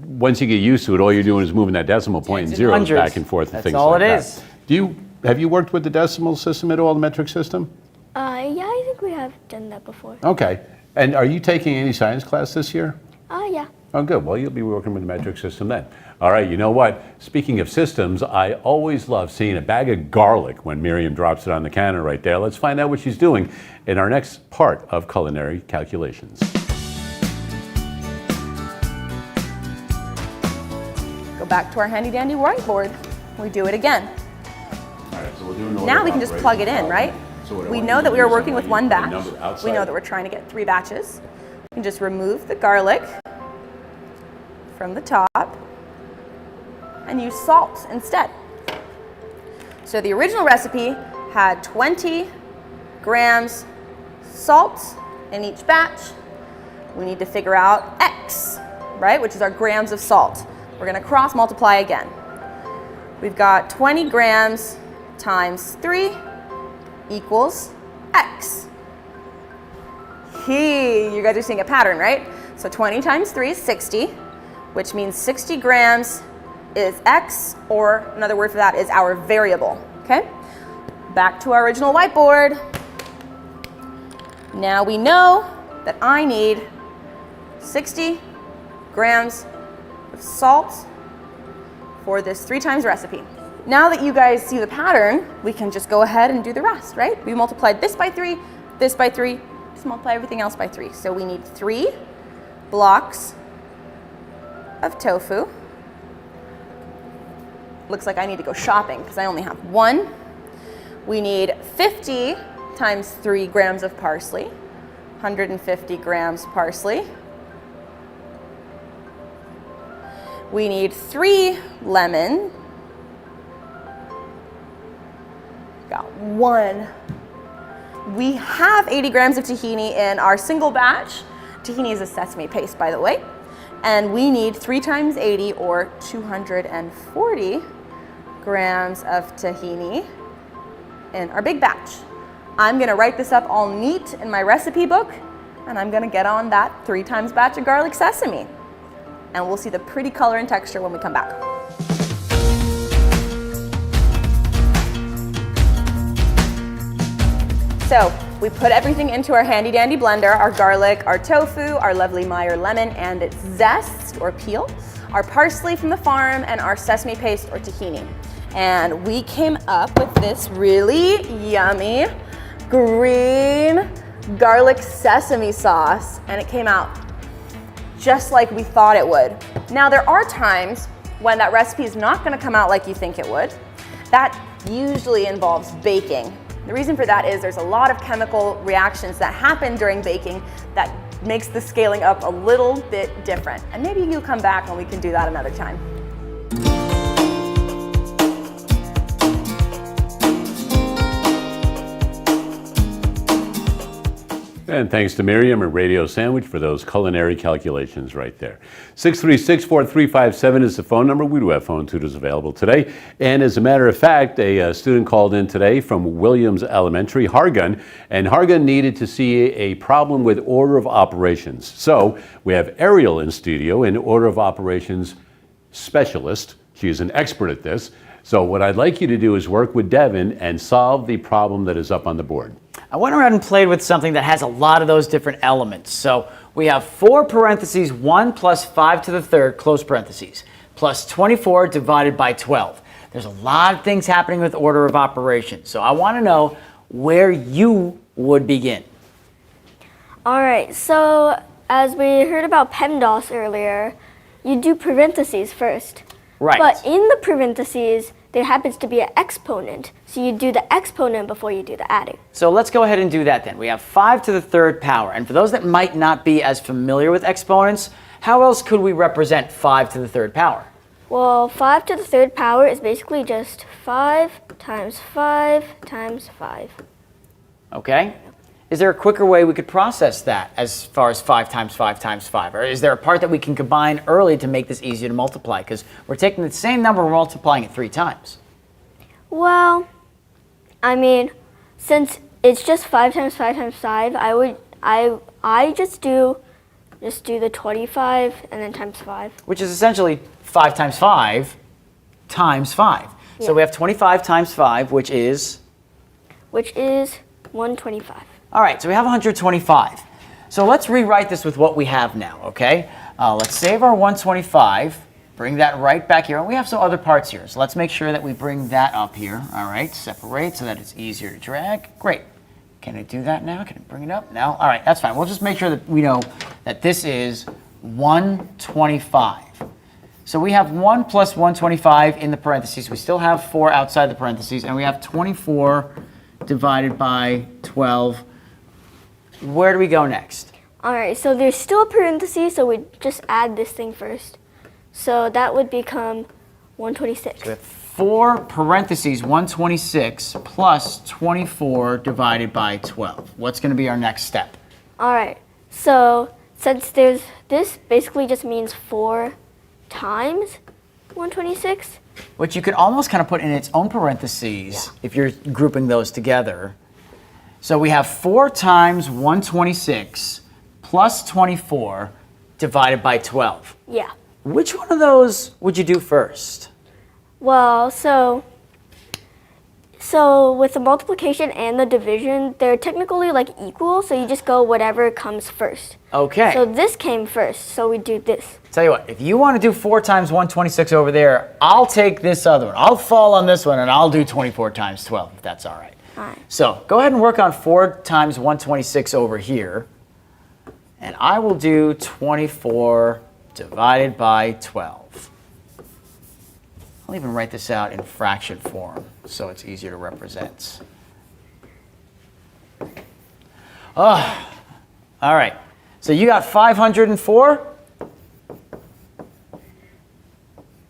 Once you get used to it, all you're doing is moving that decimal point and zeros back and forth and things like that. That's all it is. Have you worked with the decimal system at all, the metric system? Yeah, I think we have done that before. Okay. And are you taking any science class this year? Yeah. Oh, good. Well, you'll be working with the metric system then. All right, you know what? Speaking of systems, I always love seeing a bag of garlic when Miriam drops it on the counter right there. Let's find out what she's doing in our next part of Culinary Calculations. Go back to our handy dandy whiteboard. We do it again. All right, so we'll do an order Now of we can just operations. plug it in, right? So what I We want know you that to we do are is working I with want one you to put a batch. number outside. We know that we're trying to get 3 batches. We can just remove the garlic from the top and use salt instead. So the original recipe had 20 grams salt in each batch. We need to figure out X, right, which is our grams of salt. We're going to cross multiply again. We've got 20 grams times 3 equals X. You guys are seeing a pattern, right? So 20 times 3 is 60, which means 60 grams is X, or another word for that is our variable, okay? Back to our original whiteboard. Now we know that I need 60 grams of salt for this 3 times recipe. Now that you guys see the pattern, we can just go ahead and do the rest, right? We multiplied this by 3, this by 3, just multiply everything else by 3. So we need 3 blocks of tofu. Looks like I need to go shopping because I only have 1. We need 50 times 3 grams of parsley, 150 grams parsley. We need 3 lemon. Got 1. We have 80 grams of tahini in our single batch. Tahini is a sesame paste, by the way. And we need 3 times 80, or 240 grams of tahini in our big batch. I'm gonna write this up all neat in my recipe book, and I'm gonna get on that 3 times batch of garlic sesame. And we'll see the pretty color and texture when we come back. So we put everything into our handy dandy blender, our garlic, our tofu, our lovely Meyer lemon and its zest or peel, our parsley from the farm, and our sesame paste or tahini. And we came up with this really yummy green garlic sesame sauce, and it came out just like we thought it would. Now there are times when that recipe is not gonna come out like you think it would. That usually involves baking. The reason for that is there's a lot of chemical reactions that happen during baking that makes the scaling up a little bit different. And maybe you'll come back and we can do that another time. And thanks to Miriam and Radio Sandwich for those culinary calculations right there. 636-4357 is the phone number. We do have phone tutors available today. And as a matter of fact, a student called in today from Williams Elementary, Hargun, and Hargun needed to see a problem with order of operations. So we have Ariel in studio, an order of operations specialist. She is an expert at this. So what I'd like you to do is work with Devin and solve the problem that is up on the board. I went around and played with something that has a lot of those different elements. So we have 4 parentheses, 1 plus 5 to the third, close parentheses, plus 24 divided by 12. There's a lot of things happening with order of operations. So I want to know where you would begin. All right, so as we heard about PEMDAS earlier, you do parentheses first. Right. But in the parentheses, there happens to be an exponent. So you do the exponent before you do the adding. So let's go ahead and do that then. We have 5 to the third power. And for those that might not be as familiar with exponents, how else could we represent 5 to the third power? Well, 5 to the third power is basically just 5 times 5 times 5. Okay. Is there a quicker way we could process that as far as 5 times 5 times 5? Or is there a part that we can combine early to make this easier to multiply? Because we're taking the same number, we're multiplying it 3 times. Well, I mean, since it's just 5 times 5 times 5, I just do the 25 and then times 5. Which is essentially 5 times 5 times 5. Yeah. So we have 25 times 5, which is? Which is 125. All right, so we have 125. So let's rewrite this with what we have now, okay? Let's save our 125, bring that right back here. And we have some other parts here, so let's make sure that we bring that up here. All right, separate so that it's easier to drag. Great. Can I do that now? Can I bring it up? No? All right, that's fine. We'll just make sure that we know that this is 125. So we have 1 plus 125 in the parentheses. We still have 4 outside the parentheses, and we have 24 divided by 12. Where do we go next? All right, so there's still a parenthesis, so we just add this thing first. So that would become 126. So we have 4 parentheses, 126 plus 24 divided by 12. What's going to be our next step? All right, so since there's this basically just means 4 times 126. Which you could almost kind of put in its own parentheses if you're grouping those together. So we have 4 times 126 plus 24 divided by 12. Yeah. Which one of those would you do first? Well, so with the multiplication and the division, they're technically like equal, so you just go whatever comes first. Okay. So this came first, so we do this. Tell you what, if you want to do 4 times 126 over there, I'll take this other one. I'll fall on this one and I'll do 24 times 12, if that's all right. All right. So go ahead and work on 4 times 126 over here. And I will do 24 divided by 12. I'll even write this out in fraction form so it's easier to represent. Oh, all right. So you got 504,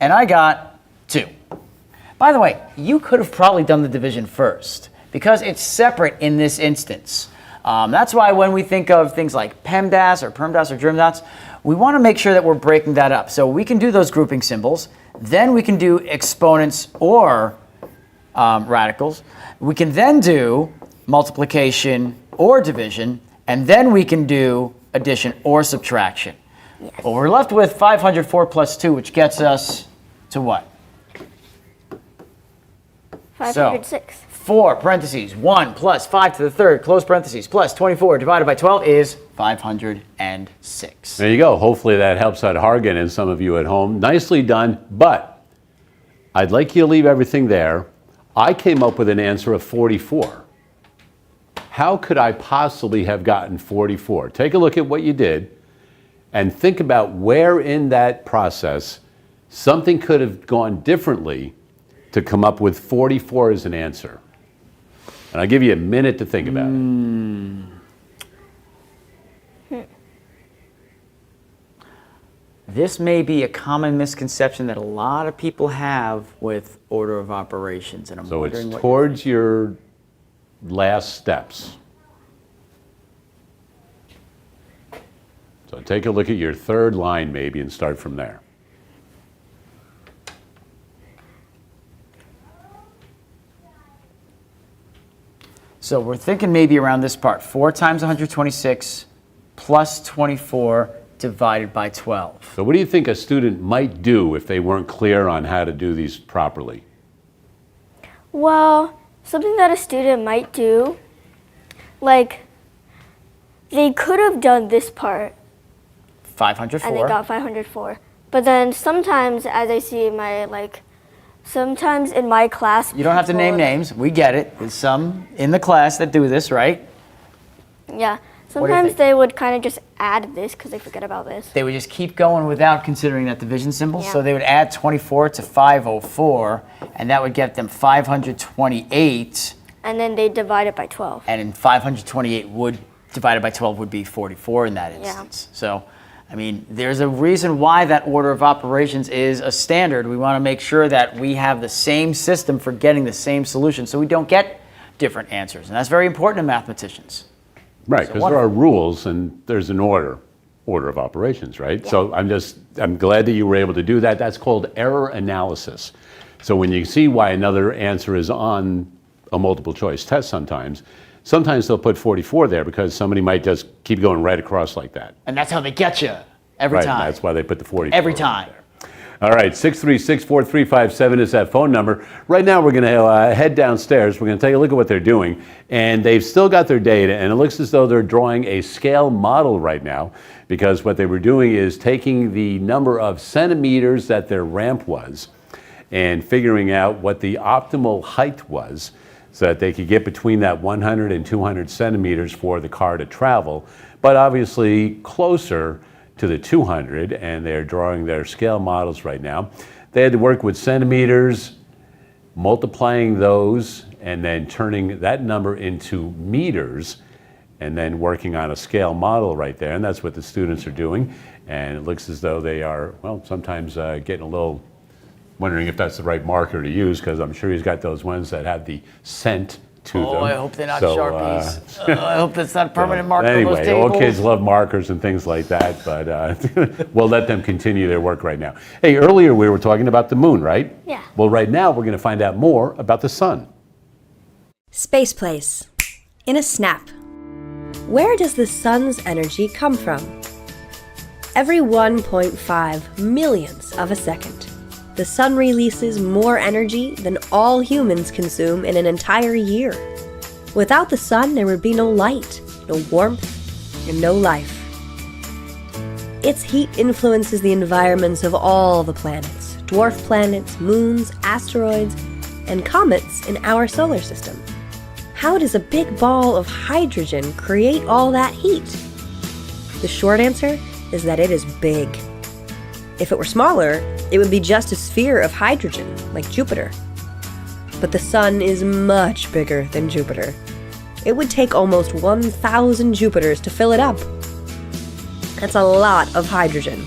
and I got 2. By the way, you could have probably done the division first because it's separate in this instance. That's why when we think of things like PEMDAS or DRIMDAS, we want to make sure that we're breaking that up. So we can do those grouping symbols. Then we can do exponents or radicals. We can then do multiplication or division. And then we can do addition or subtraction. Yes. Well, we're left with 504 plus 2, which gets us to what? 506. So, 4 parentheses, 1 plus 5 to the third, close parentheses, plus 24 divided by 12 is 506. There you go. Hopefully that helps out Hargan and some of you at home. Nicely done, but I'd like you to leave everything there. I came up with an answer of 44. How could I possibly have gotten 44? Take a look at what you did and think about where in that process something could have gone differently to come up with 44 as an answer. And I'll give you a minute to think about it. This may be a common misconception that a lot of people have with order of operations. And I'm So it's wondering what towards your last steps. So take a look at your third line maybe and start from there. So we're thinking maybe around this part. 4 times 126 plus 24 divided by 12. So what do you think a student might do if they weren't clear on how to do these properly? Well, something that a student might do, like, they could have done this part 504. and they got 504. But then sometimes, as I see in my, sometimes in my class. You don't have to name names. We get it. There's some in the class that do this, right? Yeah. do you Sometimes think? they would kind of just add this because they forget about this. They would just keep going without considering that division symbol. Yeah. So they would add 24 to 504, and that would get them 528. And then they divide it by 12. And in 528 would divided by 12 would be 44 in that instance. So, I mean, there's a reason why that order of operations is a standard. We want to make sure that we have the same system for getting the same solution so we don't get different answers. And that's very important to mathematicians. Right, because there are rules and there's an order of operations, right? Yeah. So I'm glad that you were able to do that. That's called error analysis. So when you see why another answer is on a multiple choice test sometimes they'll put 44 there because somebody might just keep going right across like that. And that's how they get you every Right, time. that's why they put the 44 Every right time. there. All right, 6364357 is that phone number. Right now we're going to head downstairs. We're going to take a look at what they're doing. And they've still got their data, and it looks as though they're drawing a scale model right now because what they were doing is taking the number of centimeters that their ramp was and figuring out what the optimal height was so that they could get between that 100 and 200 centimeters for the car to travel, but obviously closer to the 200, and they're drawing their scale models right now. They had to work with centimeters, multiplying those, and then turning that number into meters, and then working on a scale model right there, and that's what the students are doing. And it looks as though they are, well, sometimes getting a little, wondering if that's the right marker to use, because I'm sure he's got those ones that have the cent to them. Oh, I hope they're not So, Sharpies. I hope that's not a permanent marker on those Anyway, tables. all kids love markers and things like that, but we'll let them continue their work right now. Hey, earlier we were talking about the moon, right? Yeah. Well, right now we're going to find out more about the sun. Space Place. In a snap. Where does the sun's energy come from? Every 1.5 millionths of a second, the sun releases more energy than all humans consume in an entire year. Without the sun, there would be no light, no warmth, and no life. Its heat influences the environments of all the planets, dwarf planets, moons, asteroids, and comets in our solar system. How does a big ball of hydrogen create all that heat? The short answer is that it is big. If it were smaller, it would be just a sphere of hydrogen, like Jupiter. But the sun is much bigger than Jupiter. It would take almost 1,000 Jupiters to fill it up. That's a lot of hydrogen.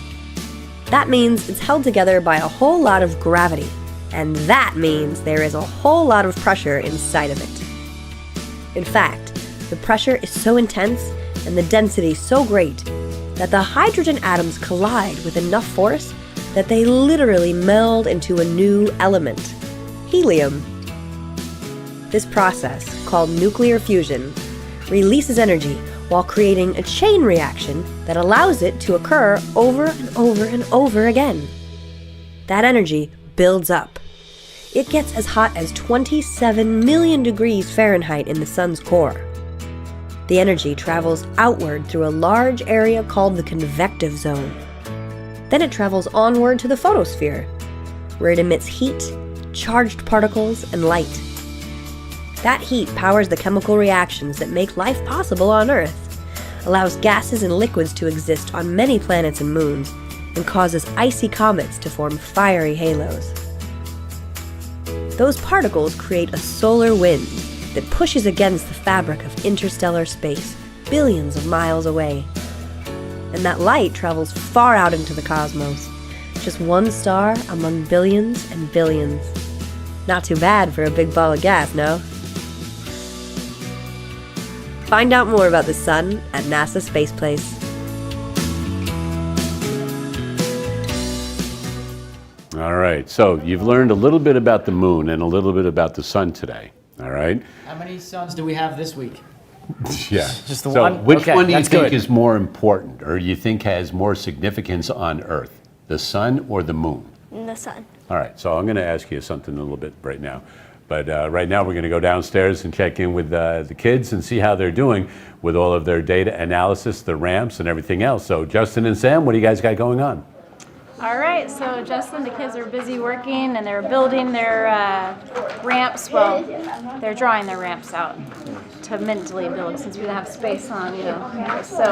That means it's held together by a whole lot of gravity, and that means there is a whole lot of pressure inside of it. In fact, the pressure is so intense and the density so great that the hydrogen atoms collide with enough force that they literally meld into a new element, helium. This process, called nuclear fusion, releases energy while creating a chain reaction that allows it to occur over and over and over again. That energy builds up. It gets as hot as 27 million degrees Fahrenheit in the sun's core. The energy travels outward through a large area called the convective zone. Then it travels onward to the photosphere, where it emits heat, charged particles, and light. That heat powers the chemical reactions that make life possible on Earth, allows gases and liquids to exist on many planets and moons, and causes icy comets to form fiery halos. Those particles create a solar wind that pushes against the fabric of interstellar space, billions of miles away. And that light travels far out into the cosmos, just one star among billions and billions. Not too bad for a big ball of gas, no? Find out more about the sun at NASA Space Place. All right, so you've learned a little bit about the moon and a little bit about the sun today, all right? How many suns do we have this week? Yeah. Just the so one? which Okay, one do you that's think good. is more important, or you think has more significance on Earth, the sun or the moon? In the sun. All right, so I'm going to ask you something a little bit right now. But right now we're going to go downstairs and check in with the kids and see how they're doing with all of their data analysis, the ramps, and everything else. So Justin and Sam, what do you guys got going on? All right, so Justin, the kids are busy working and they're building their ramps. Well, they're drawing their ramps out to mentally build since we don't have space on, So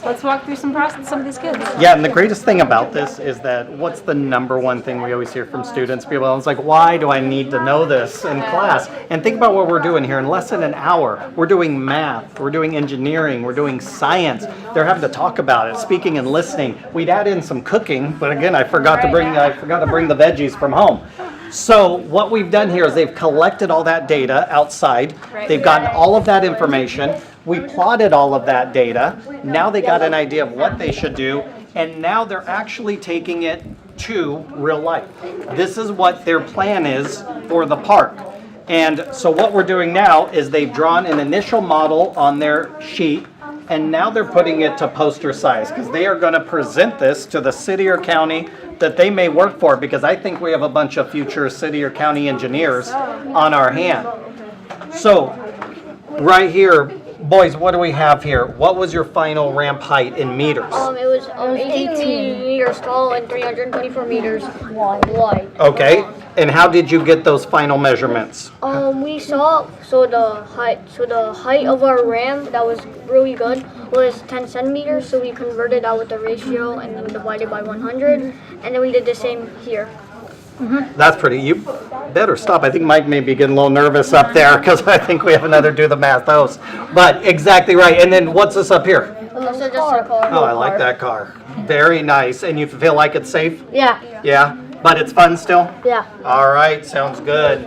let's walk through some of these kids. Yeah, and the greatest thing about this is that what's the number one thing we always hear from students? People, it's like, why do I need to know this in class? And think about what we're doing here. In less than an hour, we're doing math, we're doing engineering, we're doing science. They're having to talk about it, speaking and listening. We'd add in some cooking, but again, I forgot to bring the veggies from home. So what we've done here is they've collected all that data outside. They've gotten all of that information. We plotted all of that data. Now they got an idea of what they should do, and now they're actually taking it to real life. This is what their plan is for the park. And so what we're doing now is they've drawn an initial model on their sheet, and now they're putting it to poster size because they are going to present this to the city or county that they may work for, because I think we have a bunch of future city or county engineers on our hand. So right here, boys, what do we have here? What was your final ramp height in meters? It was 18 meters tall and 324 meters wide. Okay, and how did you get those final measurements? We saw the height of our ramp that was really good was 10 centimeters. So we converted that with the ratio and then divided by 100, and then we did the same here. That's pretty. You better stop. I think Mike may be getting a little nervous up there because I think we have another do the math host. But exactly right. And then what's this up here? So just a car. Oh, I like that car. Very nice. And you feel like it's safe? Yeah. Yeah? But it's fun still? Yeah. All right. Sounds good.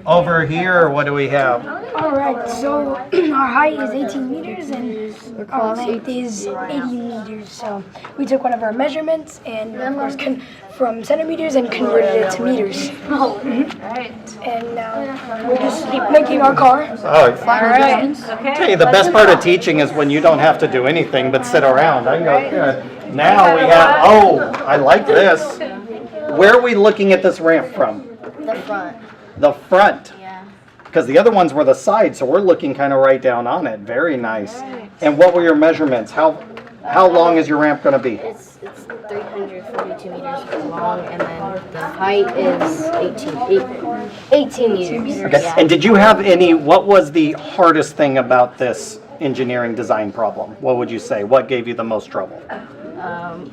Over here, what do we have? All right, so our height is 18 meters and our length is 80 meters. So we took one of our measurements and of course from centimeters and converted it to meters. Right. And now we're just making our car. Oh, All right. Okay. hey, the best part of teaching is when you don't have to do anything but sit around. I go, good. Now we have, oh, I like this. Where are we looking at this ramp from? The front. The front. Yeah. Because the other ones were the sides, so we're looking kind of right down on it. Very nice. And what were your measurements? How long is your ramp going to be? It's 342 meters long, and then the height is 18 meters. Okay. Yeah. And did you have any, what was the hardest thing about this engineering design problem? What would you say? What gave you the most trouble?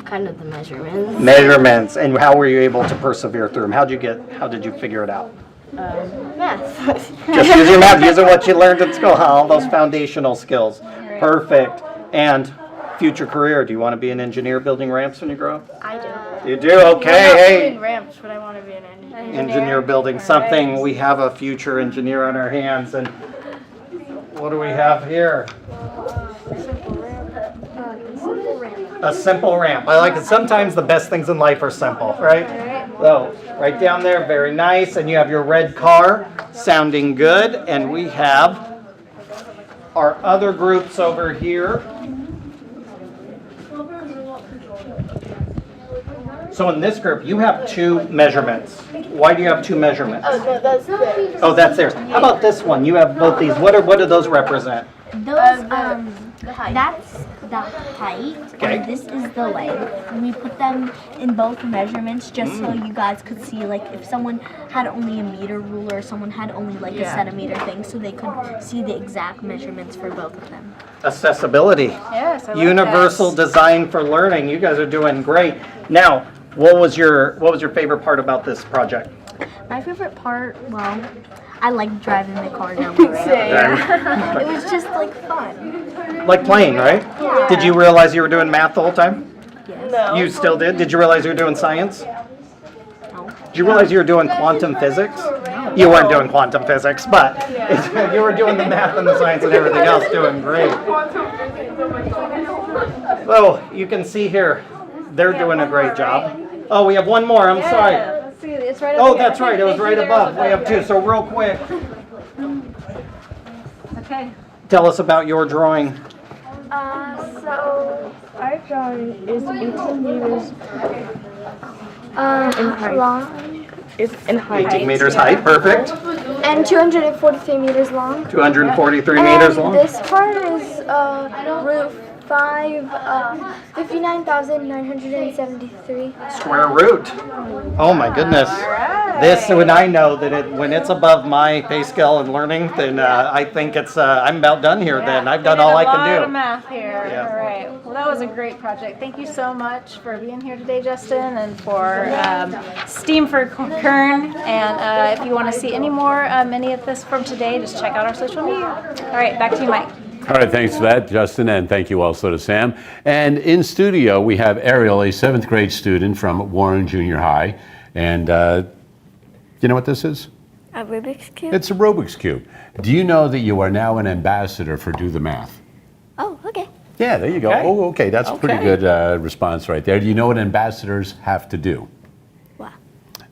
Kind of the measurements. Measurements. And how were you able to persevere through them? How did you figure it out? Math. Just using math, using what you learned at school, huh? All those foundational skills. Perfect. And future career, do you want to be an engineer building ramps when you grow up? I do. You do? Okay. Hey. ramps, but I want to be an engineer. Engineer building something. We have a future engineer on our hands. And what do we have here? A simple ramp. I like it. Sometimes the best things in life are simple, right? So, right down there, very nice. And you have your red car, sounding good. And we have our other groups over here. So in this group, you have two measurements. Why do you have two measurements? Oh, no, that's theirs. Oh, that's theirs. How about this one? You have both these. What do those represent? Those, that's the height, Okay. and this is the length. And we put them in both measurements just so you guys could see, like, if someone had only a meter ruler, or someone had only, like, a centimeter thing, so they could see the exact measurements for both of them. Accessibility. Yes, I like Universal that. design for learning. You guys are doing great. Now, what was your favorite part about this project? My favorite part, well, I like driving the car down the road. It was just, like, fun. Like playing, right? Yeah. Did you realize you were doing math the whole time? Yes. No. You still did? Did you realize you were doing science? No. Did you realize you were doing quantum physics? You weren't doing quantum physics, but you were doing the math and the science and everything else, doing great. So you can see here, they're doing a great job. Oh, we have one more. I'm sorry. Let's see. It's right Oh, that's right. It was right above. We have 2. So real quick, Okay. tell us about your drawing. So our drawing is 18 meters Long in height. 18 meters height. Perfect. and 243 meters long. 243 meters long. This part is roof 59,973. Square root. Oh my goodness. This, when I know that when it's above my pay scale and learning, then I think it's, I'm about done here then. I've done all I A lot can of do. math here. Yeah. All right. Well, that was a great project. Thank you so much for being here today, Justin, and for STEAM for Kern. And if you want to see any more many of this from today, just check out our social media. All right, back to you, Mike. All right, thanks for that, Justin, and thank you also to Sam. And in studio, we have Ariel, a 7th grade student from Warren Junior High. And you know what this is? A Rubik's Cube? It's a Rubik's Cube. Do you know that you are now an ambassador for Do the Math? Oh, okay. Yeah, there you go. Okay. Oh, okay, that's a pretty Okay. good response right there. Do you know what ambassadors have to do? Wow.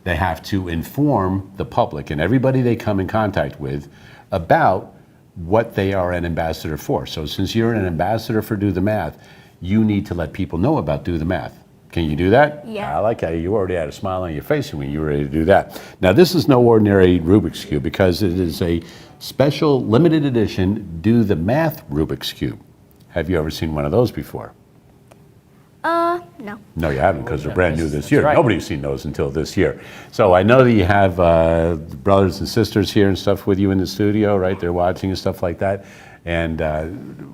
They have to inform the public and everybody they come in contact with about what they are an ambassador for. So since you're an ambassador for Do the Math, you need to let people know about Do the Math. Can you do that? Yeah. I like how you already had a smile on your face when you were ready to do that. Now, this is no ordinary Rubik's Cube because it is a special limited edition Do the Math Rubik's Cube. Have you ever seen one of those before? No. No, you haven't, because they're brand new this year. right. Nobody's seen those until this year. So I know that you have brothers and sisters here and stuff with you in the studio, right? They're watching and stuff like that. And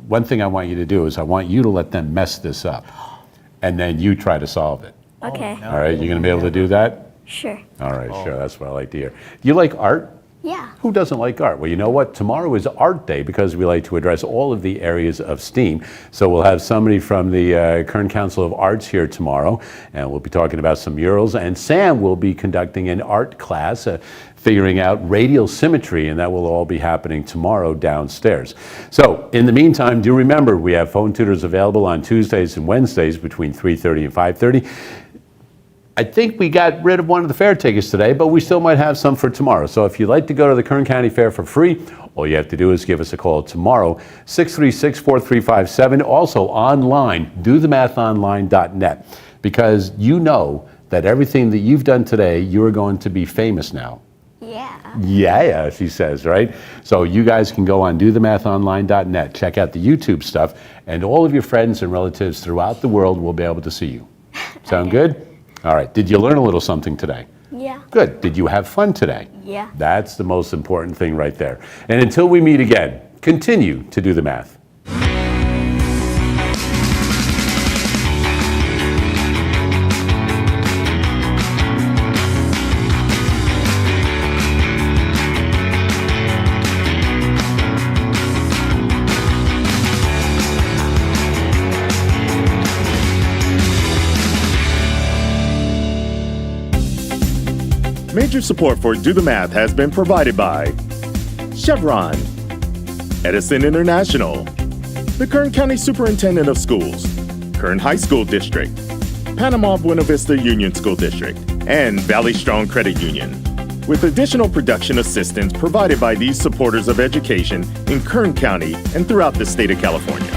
one thing I want you to do is I want you to let them mess this up, and then you try to solve it. Okay. All right, you're going to be able to do that? Sure. All right, sure, that's what I like to hear. Do you like art? Yeah. Who doesn't like art? Well, you know what? Tomorrow is Art Day because we like to address all of the areas of STEAM. So we'll have somebody from the Kern Council of Arts here tomorrow, and we'll be talking about some murals. And Sam will be conducting an art class, figuring out radial symmetry, and that will all be happening tomorrow downstairs. So in the meantime, do remember we have phone tutors available on Tuesdays and Wednesdays between 3:30 and 5:30. I think we got rid of one of the fair tickets today, but we still might have some for tomorrow. So if you'd like to go to the Kern County Fair for free, all you have to do is give us a call tomorrow, 636-4357. Also online, dothemathonline.net, because you know that everything that you've done today, you're going to be famous now. Yeah. Yeah, she says, right? So you guys can go on dothemathonline.net, check out the YouTube stuff, and all of your friends and relatives throughout the world will be able to see you. Sound good? All right. Did you learn a little something today? Yeah. Good. Did you have fun today? Yeah. That's the most important thing right there. And until we meet again, continue to do the math. Major support for Do the Math has been provided by Chevron, Edison International, the Kern County Superintendent of Schools, Kern High School District, Panama Buena Vista Union School District, and Valley Strong Credit Union, with additional production assistance provided by these supporters of education in Kern County and throughout the state of California.